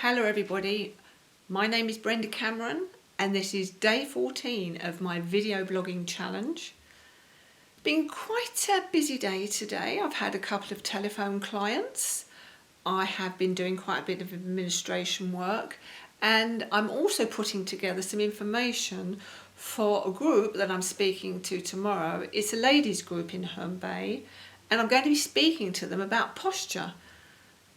Hello everybody, my name is Brenda Cameron and this is day 14 of my video blogging challenge. Been quite a busy day today. I've had a couple of telephone clients. I have been doing quite a bit of administration work and I'm also putting together some information for a group that I'm speaking to tomorrow. It's a ladies group in Herne Bay and I'm going to be speaking to them about posture.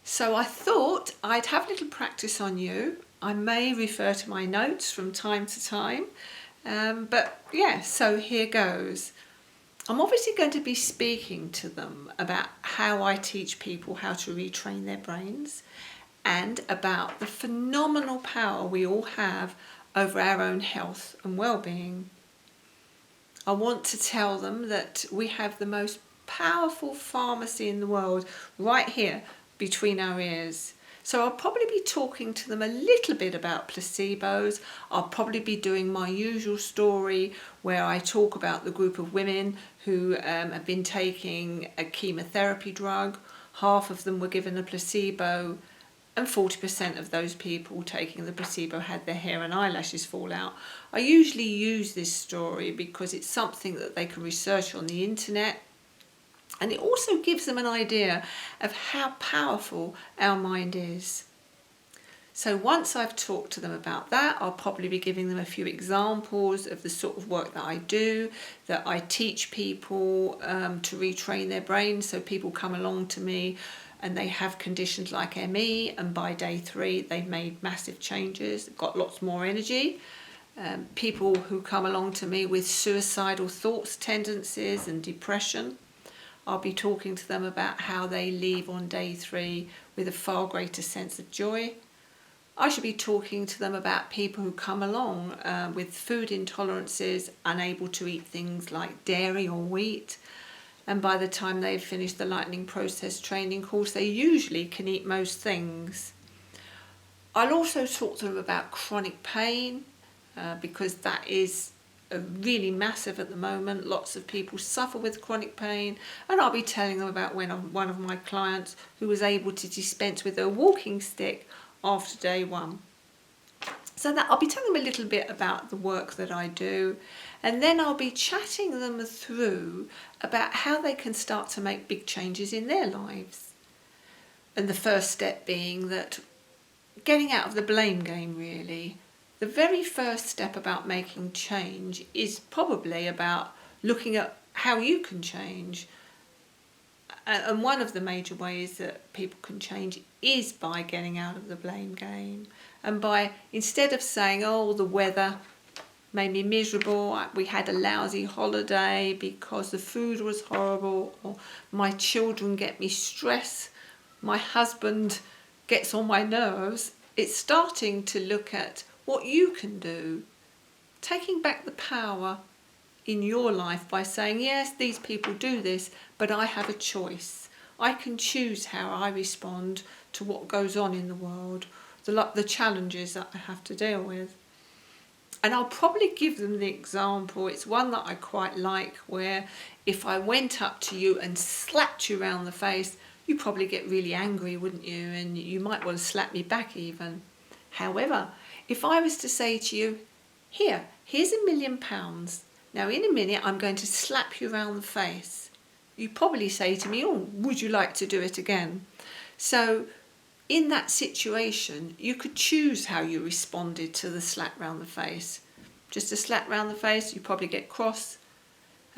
So I thought I'd have a little practice on you. I may refer to my notes from time to time, but yeah, so here goes. I'm obviously going to be speaking to them about how I teach people how to retrain their brains and about the phenomenal power we all have over our own health and well-being. I want to tell them that we have the most powerful pharmacy in the world right here between our ears. So I'll probably be talking to them a little bit about placebos. I'll probably be doing my usual story where I talk about the group of women who have been taking a chemotherapy drug. Half of them were given a placebo and 40% of those people taking the placebo had their hair and eyelashes fall out. I usually use this story because it's something that they can research on the internet. And it also gives them an idea of how powerful our mind is. So once I've talked to them about that, I'll probably be giving them a few examples of the sort of work that I do, that I teach people to retrain their brains. So people come along to me and they have conditions like ME, and by day 3 they've made massive changes, got lots more energy. People who come along to me with suicidal thoughts, tendencies and depression, I'll be talking to them about how they leave on day 3 with a far greater sense of joy. I should be talking to them about people who come along with food intolerances, unable to eat things like dairy or wheat. And by the time they've finished the lightning process training course, they usually can eat most things. I'll also talk to them about chronic pain because that is really massive at the moment. Lots of people suffer with chronic pain, and I'll be telling them about one of my clients who was able to dispense with a walking stick after day 1. So that I'll be telling them a little bit about the work that I do, and then I'll be chatting them through about how they can start to make big changes in their lives. And the first step being that getting out of the blame game, really. The very first step about making change is probably about looking at how you can change. And one of the major ways that people can change is by getting out of the blame game. And by, instead of saying, oh, the weather made me miserable, we had a lousy holiday because the food was horrible, or my children get me stressed, my husband gets on my nerves, it's starting to look at what you can do, taking back the power in your life by saying, yes, these people do this, but I have a choice. I can choose how I respond to what goes on in the world, the challenges that I have to deal with. And I'll probably give them the example, it's one that I quite like, where if I went up to you and slapped you around the face, you'd probably get really angry, wouldn't you? And you might want to slap me back even. However, if I was to say to you, here's £1 million. Now in a minute I'm going to slap you around the face. You probably say to me, oh, would you like to do it again? So in that situation, you could choose how you responded to the slap round the face. Just a slap round the face, you probably get cross.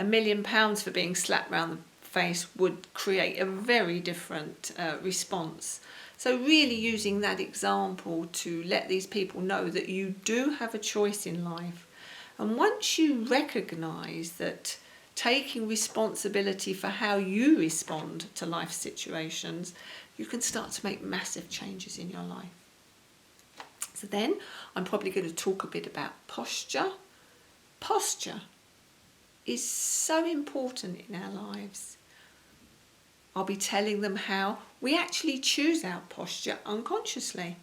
£1 million for being slapped round the face would create a very different response. So really using that example to let these people know that you do have a choice in life. And once you recognise that taking responsibility for how you respond to life situations, you can start to make massive changes in your life. So then I'm probably going to talk a bit about posture. Posture is so important in our lives. I'll be telling them how we actually choose our posture unconsciously.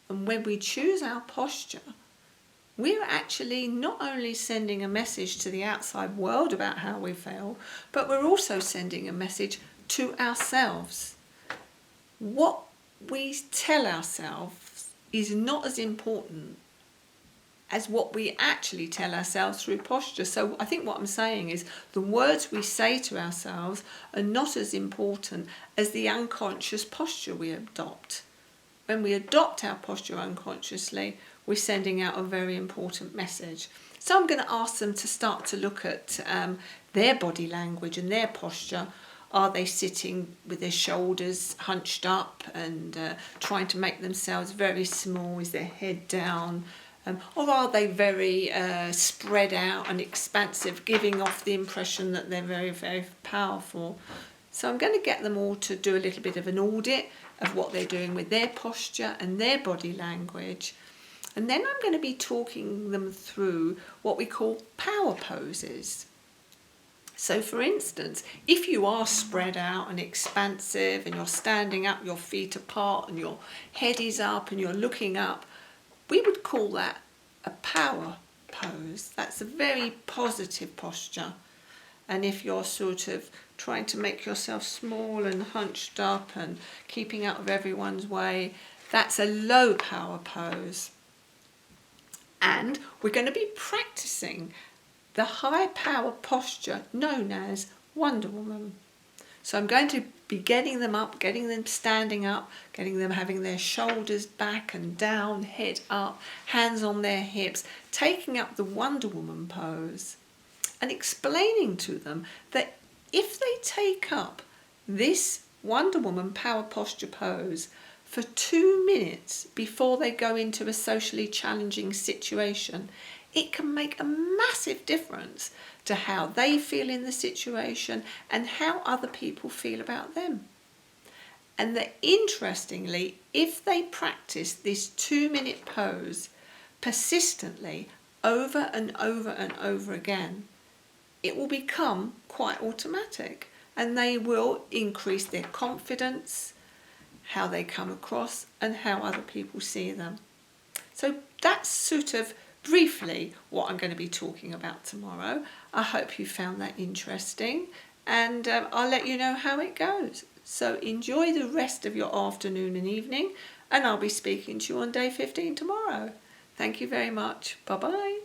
And when we choose our posture, we're actually not only sending a message to the outside world about how we feel, but we're also sending a message to ourselves. What we tell ourselves is not as important as what we actually tell ourselves through posture. So I think what I'm saying is the words we say to ourselves are not as important as the unconscious posture we adopt. When we adopt our posture unconsciously, we're sending out a very important message. So I'm going to ask them to start to look at their body language and their posture. Are they sitting with their shoulders hunched up and trying to make themselves very small? Is their head down? Or are they very spread out and expansive, giving off the impression that they're very, very powerful? So I'm going to get them all to do a little bit of an audit of what they're doing with their posture and their body language. And then I'm going to be talking them through what we call power poses. So for instance, if you are spread out and expansive and you're standing up, your feet apart and your head is up and you're looking up, we would call that a power pose. That's a very positive posture. And if you're sort of trying to make yourself small and hunched up and keeping out of everyone's way, that's a low power pose. And we're going to be practicing the high power posture known as Wonder Woman. So I'm going to be getting them up, getting them standing up, getting them having their shoulders back and down, head up, hands on their hips, taking up the Wonder Woman pose and explaining to them that if they take up this Wonder Woman power posture pose for 2 minutes before they go into a socially challenging situation, it can make a massive difference to how they feel in the situation and how other people feel about them. And that interestingly, if they practice this 2-minute pose persistently over and over and over again, it will become quite automatic and they will increase their confidence, how they come across and how other people see them. So that's sort of briefly what I'm going to be talking about tomorrow. I hope you found that interesting and I'll let you know how it goes. So enjoy the rest of your afternoon and evening and I'll be speaking to you on day 15 tomorrow. Thank you very much. Bye bye.